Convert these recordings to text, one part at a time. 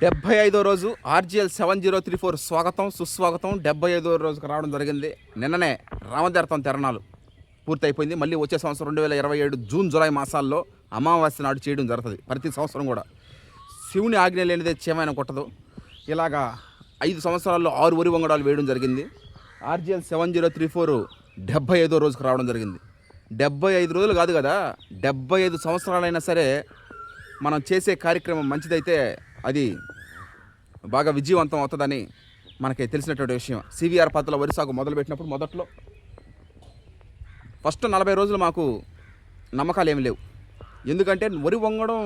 75వ రోజు ఆర్జిఎల్ 7034 స్వాగతం సుస్వాగతం. 75వ రోజుకు రావడం జరిగింది. నిన్ననే రామతీర్థం తిరణాలు పూర్తయిపోయింది. మళ్ళీ వచ్చే సంవత్సరం 2027 జూన్ జూలై మాసాల్లో అమావాస్య నాడు చేయడం జరుగుతుంది. ప్రతి సంవత్సరం కూడా శివుని ఆజ్ఞ లేనిదే చీమైన కొట్టదు. ఇలాగా 5 సంవత్సరాల్లో 6 వరి వంగడాలు వేయడం జరిగింది. ఆర్జిఎల్ 7034 75వ రోజుకు రావడం జరిగింది. 75 రోజులు కాదు కదా, 75 సంవత్సరాలైనా సరే మనం చేసే కార్యక్రమం మంచిదైతే అది బాగా విజయవంతం అవుతుందని మనకి తెలిసినటువంటి విషయం. సివిఆర్ పద్ధతిలో వరి సాగు మొదలుపెట్టినప్పుడు మొదట్లో ఫస్ట్ 40 రోజులు మాకు నమ్మకాలు ఏమి లేవు. ఎందుకంటే వరి వంగడం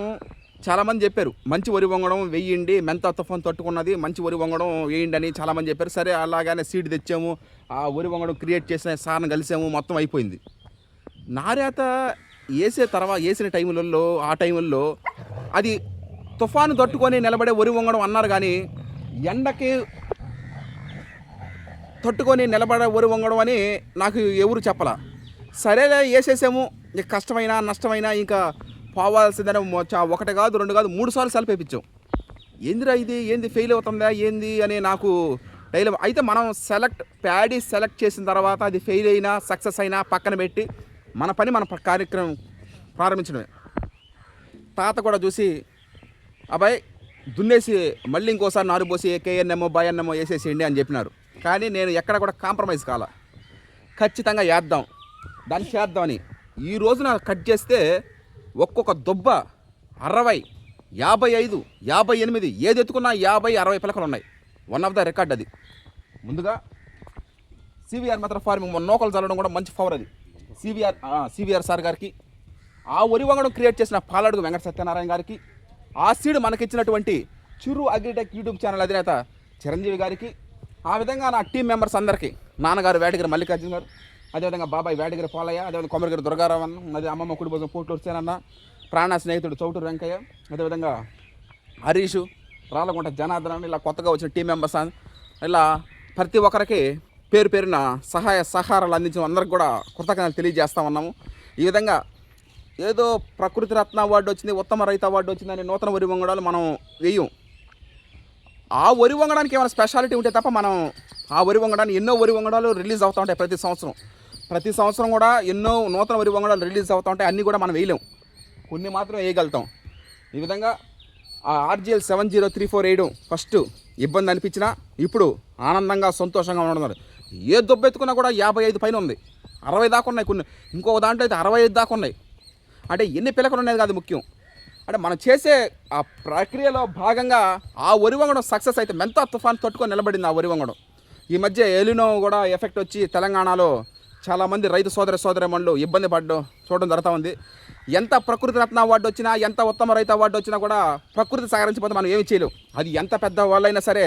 చాలామంది చెప్పారు, మంచి వరి వంగడం వేయండి, మెంత తుఫాన్ తట్టుకున్నది, మంచి వరి వంగడం వేయండి అని చాలామంది చెప్పారు. సరే అలాగానే సీడ్ తెచ్చాము, ఆ వరి వంగడం క్రియేట్ చేసిన సార్ని కలిసాము, మొత్తం అయిపోయింది. నారేత వేసిన టైంలలో అది తుఫాను తట్టుకొని నిలబడే వరి వంగడం అన్నారు, కానీ ఎండకి తట్టుకొని నిలబడే వరి వంగడం అని నాకు ఎవరు చెప్పలా. సరేలే వేసేసాము, ఇక కష్టమైనా నష్టమైనా ఇంకా పోవాల్సిందని ఒకటి కాదు, 2 కాదు, 3 సార్లు సెల్ఫ్ ఏందిరా ఇది, ఏంది ఫెయిల్ అవుతుందా ఏంది అని నాకు డైలమా. అయితే మనం ప్యాడీ సెలెక్ట్ చేసిన తర్వాత అది ఫెయిల్ అయినా సక్సెస్ అయినా పక్కన పెట్టి మన పని మన కార్యక్రమం ప్రారంభించడమే. తాత కూడా చూసి అబ్బాయి దున్నేసి మళ్ళీ ఇంకోసారి నారు పోసి కేఎన్ఎంఓ బాయన్ఎంఓ వేసేసేయండి అని చెప్పినారు. కానీ నేను ఎక్కడ కూడా కాంప్రమైజ్ కాల, ఖచ్చితంగా దాన్ని చేద్దామని. ఈ రోజున కట్ చేస్తే ఒక్కొక్క దుబ్బ 60, 55, 58 ఏది ఎత్తుకున్నా 50, 60 పిలకలు ఉన్నాయి. వన్ ఆఫ్ ద రికార్డ్ అది. ముందుగా సివిఆర్ మాత్రం ఫార్మింగ్ నోకలు చల్లడం కూడా మంచి పవర్ అది. సివిఆర్ సార్ గారికి, ఆ వరి వంగడం క్రియేట్ చేసిన పాలడుగు వెంకట సత్యనారాయణ గారికి, ఆ సీడ్ మనకిచ్చినటువంటి చిరు అగ్రిటెక్ యూట్యూబ్ ఛానల్ అధినేత చిరంజీవి గారికి, ఆ విధంగా నా టీం మెంబర్స్ అందరికీ, నాన్నగారు వేటగిరి మల్లికార్జున గారు, అదేవిధంగా బాబాయ్ వేటగిరి పోలయ్య, అదేవిధంగా కొమరగిరి దుర్గారావు అన్న, అదే అమ్మమ్మ కుడిపోసం పోట్లూరు సేనన్న, ప్రాణ స్నేహితుడు చౌటూరు వెంకయ్య, అదేవిధంగా హరీషు, రాళ్ళగుంట జనార్దన్, ఇలా కొత్తగా వచ్చిన టీం మెంబర్స్, ఇలా ప్రతి ఒక్కరికి పేరు పేరున సహాయ సహకారాలు అందించిన అందరికి కూడా కృతజ్ఞతలు తెలియజేస్తా ఉన్నాము. ఈ విధంగా ఏదో ప్రకృతి రత్న అవార్డు వచ్చింది, ఉత్తమ రైతు అవార్డు వచ్చిందని నూతన వరి వంగడాలు మనం వేయం. ఆ వరి వంగడానికి ఏమైనా స్పెషాలిటీ ఉంటే తప్ప మనం ఆ వరి వంగడాన్ని ఎన్నో వరి వంగడాలు రిలీజ్ అవుతూ ఉంటాయి ప్రతి సంవత్సరం కూడా ఎన్నో నూతన వరి వంగడాలు రిలీజ్ అవుతూ ఉంటాయి. అన్నీ కూడా మనం వేయలేం, కొన్ని మాత్రం వేయగలుగుతాం. ఈ విధంగా ఆ ఆర్జిఎల్ 7034 వేయడం ఫస్ట్ ఇబ్బంది అనిపించినా ఇప్పుడు ఆనందంగా సంతోషంగా ఉండడం. ఏ దొబ్బెత్తుకున్నా కూడా 55 పైన ఉంది, 60 దాకా ఉన్నాయి, కొన్ని ఇంకో దాంట్లో అయితే 65 దాకా ఉన్నాయి. అంటే ఎన్ని పిలకలు ఉన్నాయి కాదు ముఖ్యం, అంటే మనం చేసే ఆ ప్రక్రియలో భాగంగా ఆ వరి వంగడం సక్సెస్ అయితే మెంత తుఫాన్ తట్టుకొని నిలబడింది ఆ వరి వంగడం. ఈ మధ్య ఎలినో కూడా ఎఫెక్ట్ వచ్చి తెలంగాణలో చాలామంది రైతు సోదరమణులు ఇబ్బంది పడడం చూడడం జరుగుతూ ఉంది. ఎంత ప్రకృతి రత్న అవార్డు వచ్చినా, ఎంత ఉత్తమ రైతు అవార్డు వచ్చినా కూడా ప్రకృతి సహకరించకపోతే మనం ఏమి చేయలేం. అది ఎంత పెద్ద వాళ్ళైనా సరే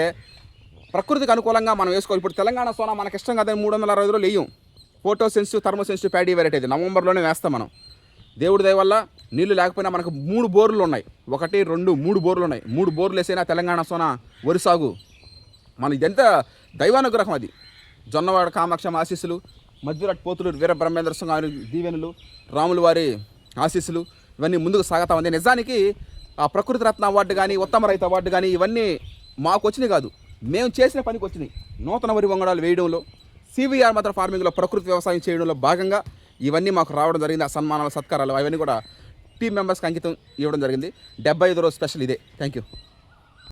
ప్రకృతికి అనుకూలంగా మనం వేసుకోవాలి. ఇప్పుడు తెలంగాణ సోనా మనకి ఇష్టం కదని 360 రోజులు వేయం. Photo sensitive, thermo sensitive paddy variety అది నవంబర్లోనే వేస్తాం మనం. దేవుడి దయ వల్ల నీళ్లు లేకపోయినా మనకు 3 బోర్లు ఉన్నాయి, 1, 2, 3 బోర్లు ఉన్నాయి. 3 బోర్లు వేసైనా తెలంగాణ సోనా వరి సాగు మన ఇదెంత దైవానుగ్రహం. అది జొన్నవాడ కామాక్షం ఆశీస్సులు, మధ్యరాట్ పోతులూరు వీర బ్రహ్మేంద్ర సింగ్ గారి దీవెనలు, రాములు వారి ఆశీస్సులు ఇవన్నీ ముందుకు సాగుతా ఉంది. నిజానికి ఆ ప్రకృతి రత్న అవార్డు కానీ, ఉత్తమ రైతు అవార్డు కానీ ఇవన్నీ మాకు వచ్చినాయి కాదు, మేము చేసిన పనికి వచ్చినాయి. నూతన వరి వంగడాలు వేయడంలో, సివిఆర్ మాత్రం ఫార్మింగ్లో ప్రకృతి వ్యవసాయం చేయడంలో భాగంగా ఇవన్నీ మాకు రావడం జరిగింది. ఆ సన్మానాలు, సత్కారాలు అవన్నీ కూడా టీం మెంబర్స్కి అంకితం ఇవ్వడం జరిగింది. 75వ రోజు స్పెషల్ ఇదే. Thank you.